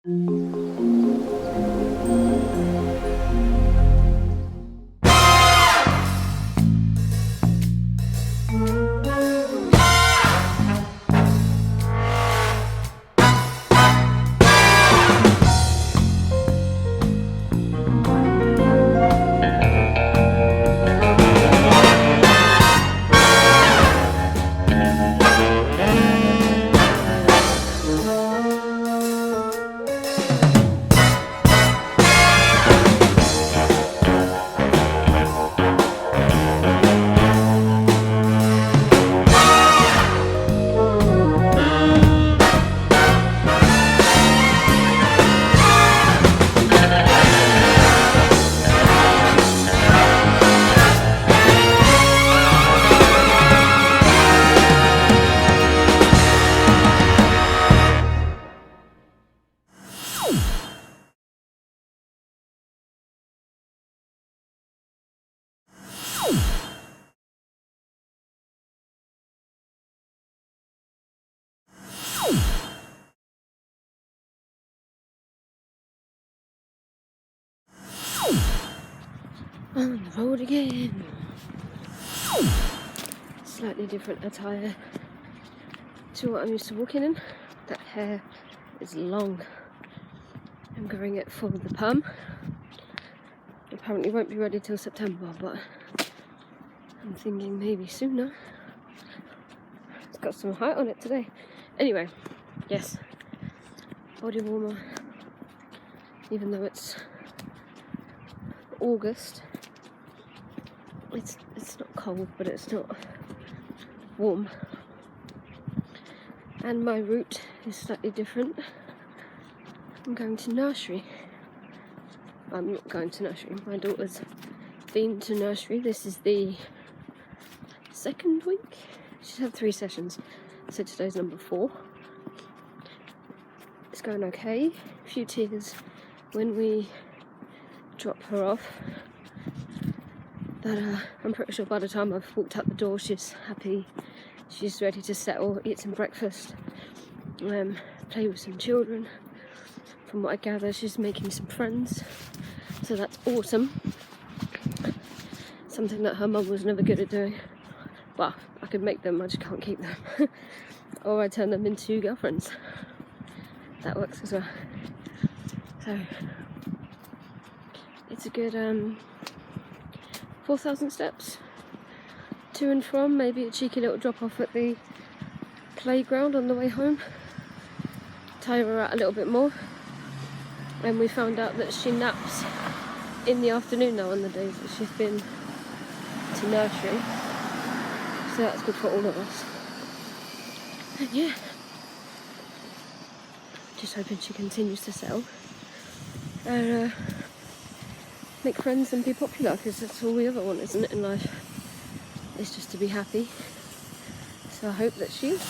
On the road again. Slightly different attire to what I'm used to walking in. That hair is long. I'm growing it for the perm. Apparently won't be ready till September, but I'm thinking maybe sooner. It's got some height on it today. Anyway, yes, body warmer. Even though it's August, it's not cold, but it's not warm. And my route is slightly different. I'm going to nursery. I'm not going to nursery. My daughter's been to nursery. This is the second week. She's had 3 sessions, so today's number 4. It's going okay. A few tears when we drop her off. But I'm pretty sure by the time I've walked out the door, she's happy. She's ready to settle, eat some breakfast, play with some children. From what I gather, she's making some friends, so that's awesome. Something that her mum was never good at doing. Well, I could make them, I just can't keep them. Or I turn them into girlfriends. That works as well. So it's a good 4,000 steps to and from, maybe a cheeky little drop off at the playground on the way home. Tire her out a little bit more. And we found out that she naps in the afternoon now on the days that she's been to nursery. So that's good for all of us. And yeah, just hoping she continues to settle and make friends and be popular, because that's all we ever want, isn't it, in life? Is just to be happy. So I hope that she is.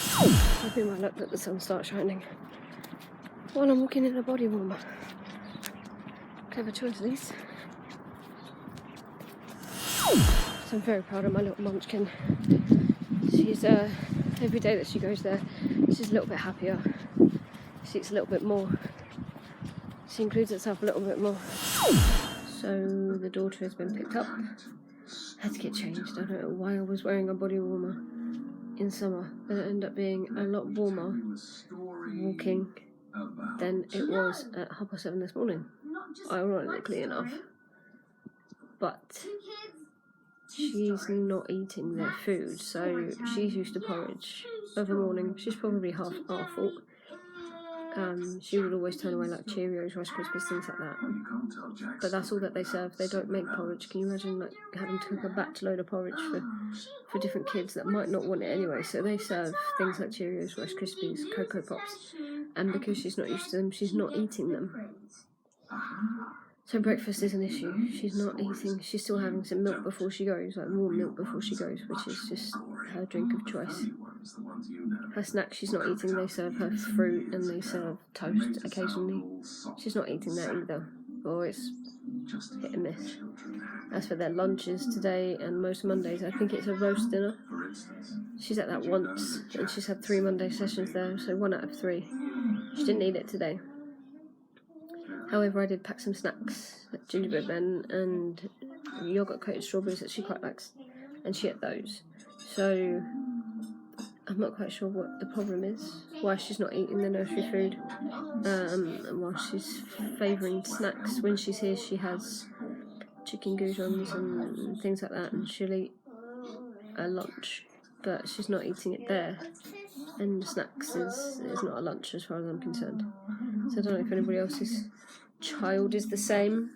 Hoping my luck that the sun starts shining while I'm walking in a body warmer. Clever choice, these. So I'm very proud of my little munchkin. She's every day that she goes there, she's a little bit happier. She eats a little bit more. She includes herself a little bit more. So the daughter has been picked up. Had to get changed. I don't know why I was wearing a body warmer in summer, but it ended up being a lot warmer walking than it was at 7:30 this morning. Ironically enough. But she's not eating their food, so she's used to porridge of a morning. She's probably half our fault. She would always turn away like Cheerios, Rice Krispies, things like that. But that's all that they serve. They don't make porridge. Can you imagine like having to cook a batch load of porridge for different kids that might not want it anyway? So they serve things like Cheerios, Rice Krispies, Cocoa Pops, and because she's not used to them, she's not eating them. So breakfast is an issue. She's not eating. She's still having some milk before she goes, like warm milk before she goes, which is just her drink of choice. Her snacks she's not eating. They serve her fruit and they serve toast occasionally. She's not eating that either, or it's hit and miss. As for their lunches today and most Mondays, I think it's a roast dinner. She's at that once, and she's had 3 Monday sessions there, so 1 out of 3. She didn't eat it today. However, I did pack some snacks, like gingerbread men and yogurt coated strawberries that she quite likes, and she ate those. So I'm not quite sure what the problem is, why she's not eating the nursery food, and why she's favouring snacks. When she's here, she has chicken goujons and things like that, and she'll eat a lunch, but she's not eating it there. And snacks is not a lunch as far as I'm concerned. So I don't know if anybody else's child is the same.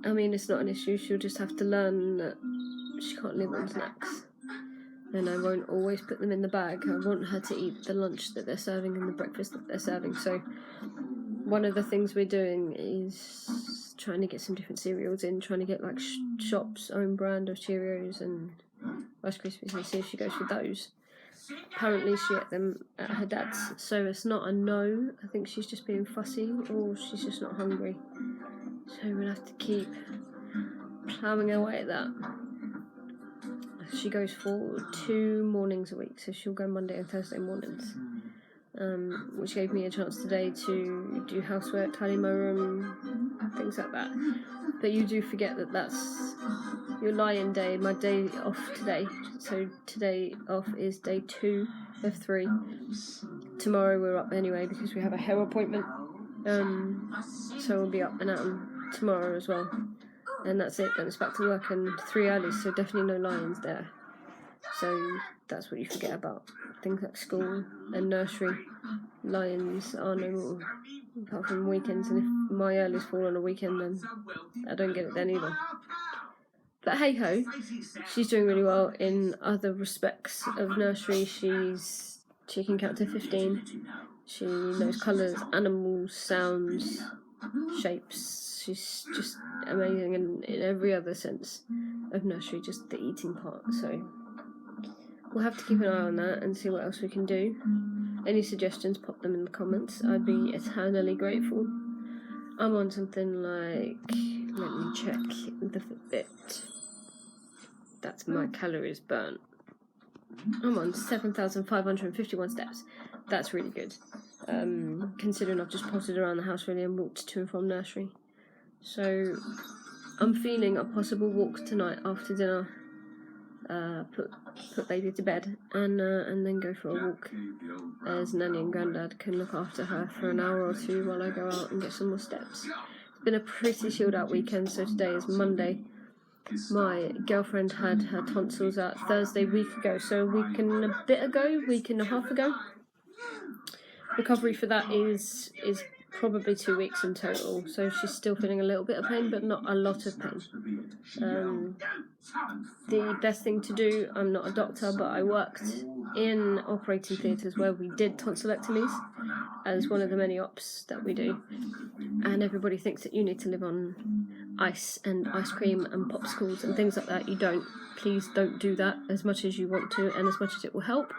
I mean, it's not an issue. She'll just have to learn that she can't live on snacks. And I won't always put them in the bag. I want her to eat the lunch that they're serving and the breakfast that they're serving. So one of the things we're doing is trying to get some different cereals in, trying to get like Shop's own brand of Cheerios and Rice Krispies and see if she goes for those. Apparently she ate them at her dad's, so it's not a no. I think she's just being fussy, or she's just not hungry. So we'll have to keep ploughing away at that. She goes for 2 mornings a week, so she'll go Monday and Thursday mornings, which gave me a chance today to do housework, tidy my room, things like that. But you do forget that that's your lie-in day, my day off today. So today off is day 2 of 3. Tomorrow we're up anyway because we have a hair appointment, so we'll be up and at 'em tomorrow as well. And that's it, then it's back to work and 3 early, so definitely no lions there. So that's what you forget about things like school and nursery. Lions are no more, apart from weekends, and if my earlies fall on a weekend, then I don't get it then either. But hey ho, she's doing really well in other respects of nursery. She can count to 15. She knows colours, animals, sounds, shapes. She's just amazing in every other sense of nursery, just the eating part. So we'll have to keep an eye on that and see what else we can do. Any suggestions, pop them in the comments. I'd be eternally grateful. I'm on something like, let me check the Fitbit. That's my calories burnt. I'm on 7,551 steps. That's really good. Considering I've just potted around the house really and walked to and from nursery. So I'm feeling a possible walk tonight after dinner. Put baby to bed and then go for a walk, as Nanny and Grandad can look after her for an hour or 2 while I go out and get some more steps. It's been a pretty chilled out weekend, so today is Monday. My girlfriend had her tonsils out Thursday week ago, so a week and a half ago. Recovery for that is probably 2 weeks in total, so she's still feeling a little bit of pain, but not a lot of pain. The best thing to do, I'm not a doctor, but I worked in operating theatres where we did tonsillectomies as one of the many ops that we do, and everybody thinks that you need to live on ice and ice cream and popsicles and things like that. You don't. Please don't do that. As much as you want to and as much as it will help,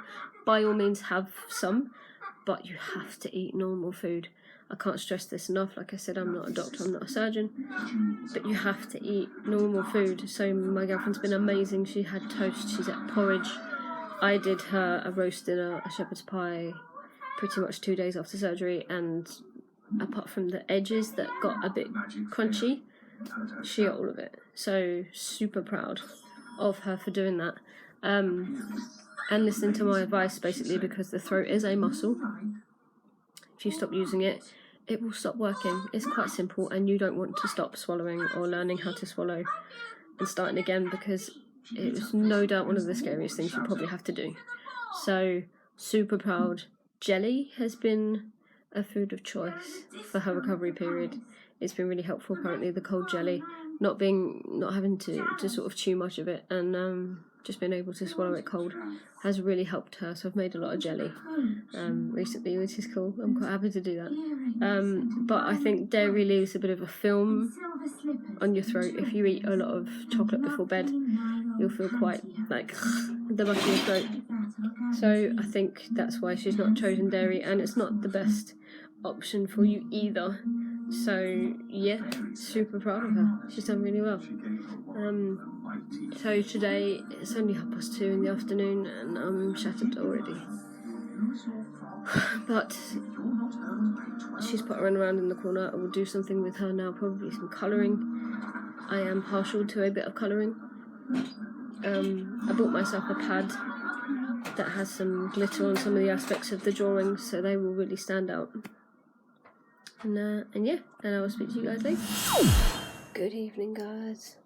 by all means have some, but you have to eat normal food. I can't stress this enough. Like I said, I'm not a doctor, I'm not a surgeon, but you have to eat normal food. So my girlfriend's been amazing. She had toast, she's had porridge. I did her a roast dinner, a shepherd's pie, pretty much 2 days after surgery, and apart from the edges that got a bit crunchy, she ate all of it. So super proud of her for doing that. And listening to my advice, basically, because the throat is a muscle. If you stop using it, it will stop working. It's quite simple, and you don't want to stop swallowing or learning how to swallow and starting again, because it's no doubt one of the scariest things you probably have to do. So super proud. Jelly has been a food of choice for her recovery period. It's been really helpful. Apparently the cold jelly, not having to sort of chew much of it, and just being able to swallow it cold has really helped her. So I've made a lot of jelly recently, which is cool. I'm quite happy to do that. But I think dairy leaves a bit of a film on your throat. If you eat a lot of chocolate before bed, you'll feel quite like the back of your throat. So I think that's why she's not chosen dairy, and it's not the best option for you either. So yeah, super proud of her. She's done really well. So today it's only 2:30 in the afternoon and I'm shattered already. But she's pottering around in the corner. I will do something with her now, probably some colouring. I am partial to a bit of colouring. I bought myself a pad that has some glitter on some of the aspects of the drawings, so they will really stand out. And yeah, and I will speak to you guys later. Good evening, guys.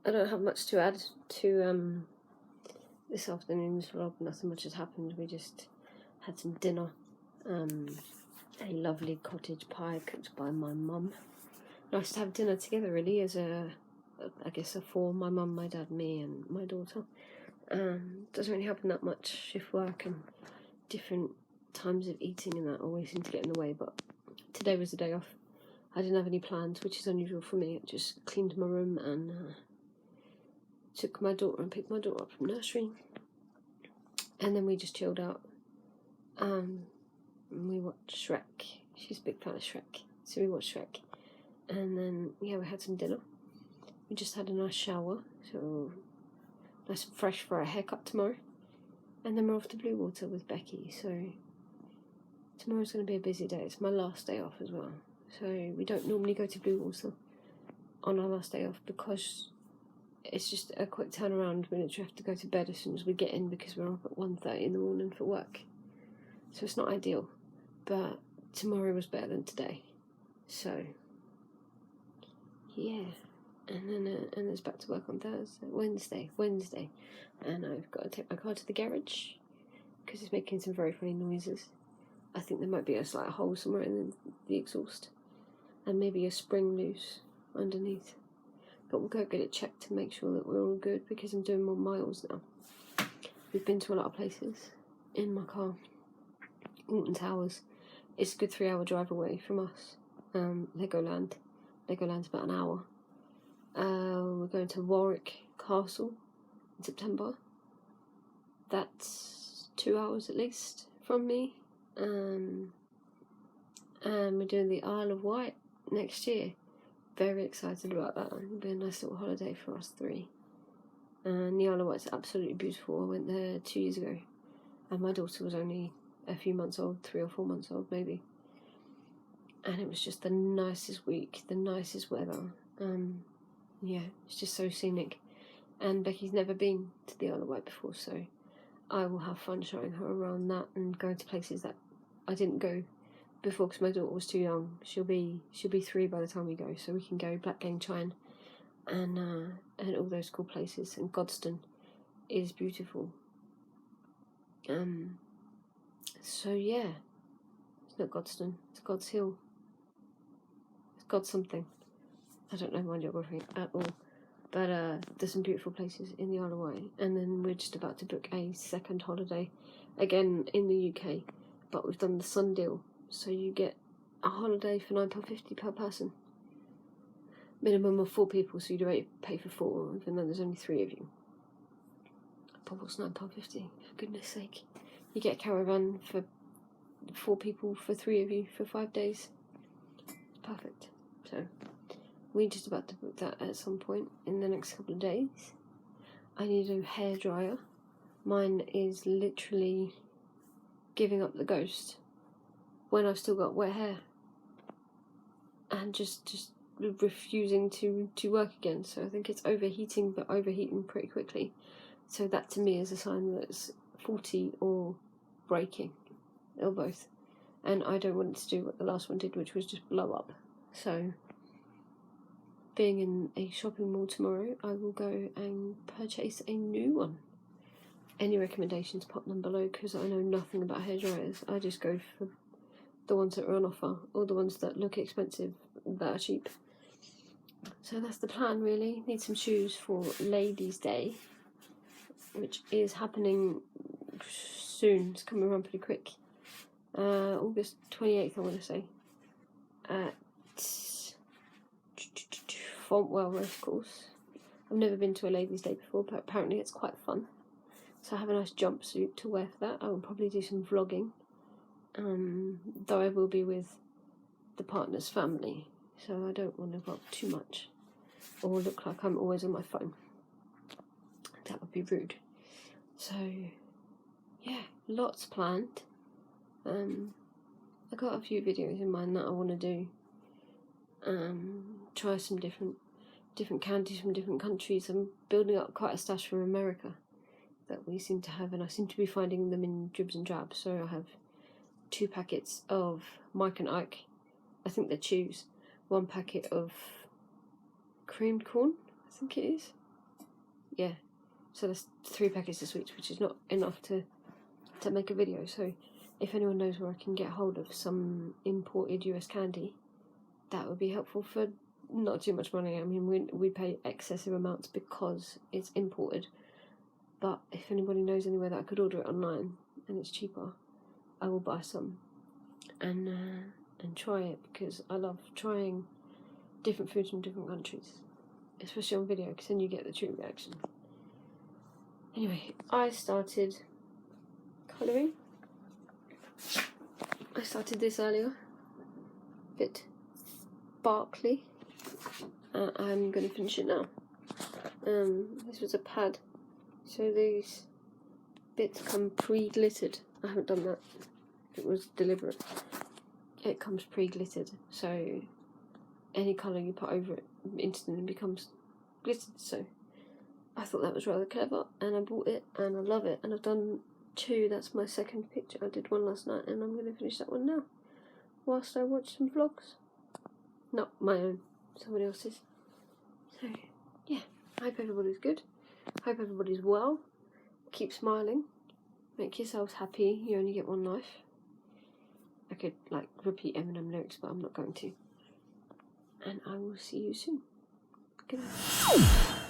I don't have much to add to this afternoon's vlog. Nothing much has happened. We just had some dinner. A lovely cottage pie cooked by my mum. Nice to have dinner together, really, as I guess a four: my mum, my dad, me, and my daughter. Doesn't really happen that much. Shift work and different times of eating and that always seem to get in the way, but today was the day off. I didn't have any plans, which is unusual for me. I just cleaned my room and took my daughter and picked my daughter up from nursery, and then we just chilled out. And we watched Shrek. She's a big fan of Shrek, so we watched Shrek, and then yeah, we had some dinner. We just had a nice shower, so nice and fresh for our haircut tomorrow, and then we're off to Blue Water with Becky. So tomorrow's going to be a busy day. It's my last day off as well, so we don't normally go to Blue Water on our last day off because it's just a quick turnaround. We literally have to go to bed as soon as we get in because we're up at 1:30 in the morning for work, so it's not ideal, but tomorrow was better than today, so yeah. And then and it's back to work on Wednesday, and I've got to take my car to the garage because it's making some very funny noises. I think there might be a slight hole somewhere in the exhaust, and maybe a spring loose underneath. But we'll go get it checked to make sure that we're all good because I'm doing more miles now. We've been to a lot of places in my car. Alton Towers. It's a good 3-hour drive away from us. Legoland's about an hour. We're going to Warwick Castle in September. That's 2 hours at least from me. And we're doing the Isle of Wight next year. Very excited about that. It'll be a nice little holiday for us three. And the Isle of Wight's absolutely beautiful. I went there 2 years ago, and my daughter was only a few months old, 3 or 4 months old maybe. And it was just the nicest week, the nicest weather. Yeah, it's just so scenic. And Becky's never been to the Isle of Wight before, so I will have fun showing her around that and going to places that I didn't go before because my daughter was too young. She'll be 3 by the time we go, so we can go Black Gang Chine and all those cool places. And Godstone is beautiful. So yeah, it's not Godstone, it's God's Hill. It's God something. I don't know my geography at all, but there's some beautiful places in the Isle of Wight. And then we're just about to book a second holiday, again in the UK, but we've done the Sun deal, so you get a holiday for £9.50 per person. Minimum of 4 people, so you do pay for 4, even though there's only 3 of you. But what's £9.50? For goodness sake. You get a caravan for 4 people, for 3 of you, for 5 days. It's perfect. So we're just about to book that at some point in the next couple of days. I need a hairdryer. Mine is literally giving up the ghost when I've still got wet hair and just refusing to work again. So I think it's overheating, but overheating pretty quickly. So that to me is a sign that it's faulty or breaking, or both. And I don't want it to do what the last one did, which was just blow up. So being in a shopping mall tomorrow, I will go and purchase a new one. Any recommendations, pop them below, because I know nothing about hairdryers. I just go for the ones that are on offer, or the ones that look expensive that are cheap. So that's the plan, really. Need some shoes for Ladies' Day, which is happening soon. It's coming around pretty quick. August 28th, I want to say, at Fontwell Racecourse. I've never been to a Ladies' Day before, but apparently it's quite fun. So I have a nice jumpsuit to wear for that. I will probably do some vlogging, though I will be with the partner's family, so I don't want to vlog too much or look like I'm always on my phone. That would be rude. So yeah, lots planned. I got a few videos in mind that I want to do. Try some different candies from different countries. I'm building up quite a stash from America that we seem to have, and I seem to be finding them in dribs and drabs. So I have 2 packets of Mike and Ike, I think they're chews, 1 packet of creamed corn, I think it is. Yeah, so there's 3 packets of sweets, which is not enough to make a video. So if anyone knows where I can get hold of some imported US candy, that would be helpful for not too much money. I mean, we pay excessive amounts because it's imported, but if anybody knows anywhere that I could order it online and it's cheaper, I will buy some and try it, because I love trying different foods from different countries, especially on video, because then you get the true reaction. Anyway, I started colouring. I started this earlier, a bit sparkly. I'm going to finish it now. This was a pad, so these bits come pre-glittered. I haven't done that, it was deliberate. It comes pre-glittered, so any colour you put over it instantly becomes glittered. So I thought that was rather clever, and I bought it, and I love it, and I've done 2. That's my second picture. I did 1 last night, and I'm going to finish that one now whilst I watch some vlogs. Not my own, somebody else's. So yeah, I hope everybody's good. Hope everybody's well. Keep smiling. Make yourselves happy. You only get 1 life. I could repeat Eminem lyrics, but I'm not going to. And I will see you soon. Goodbye.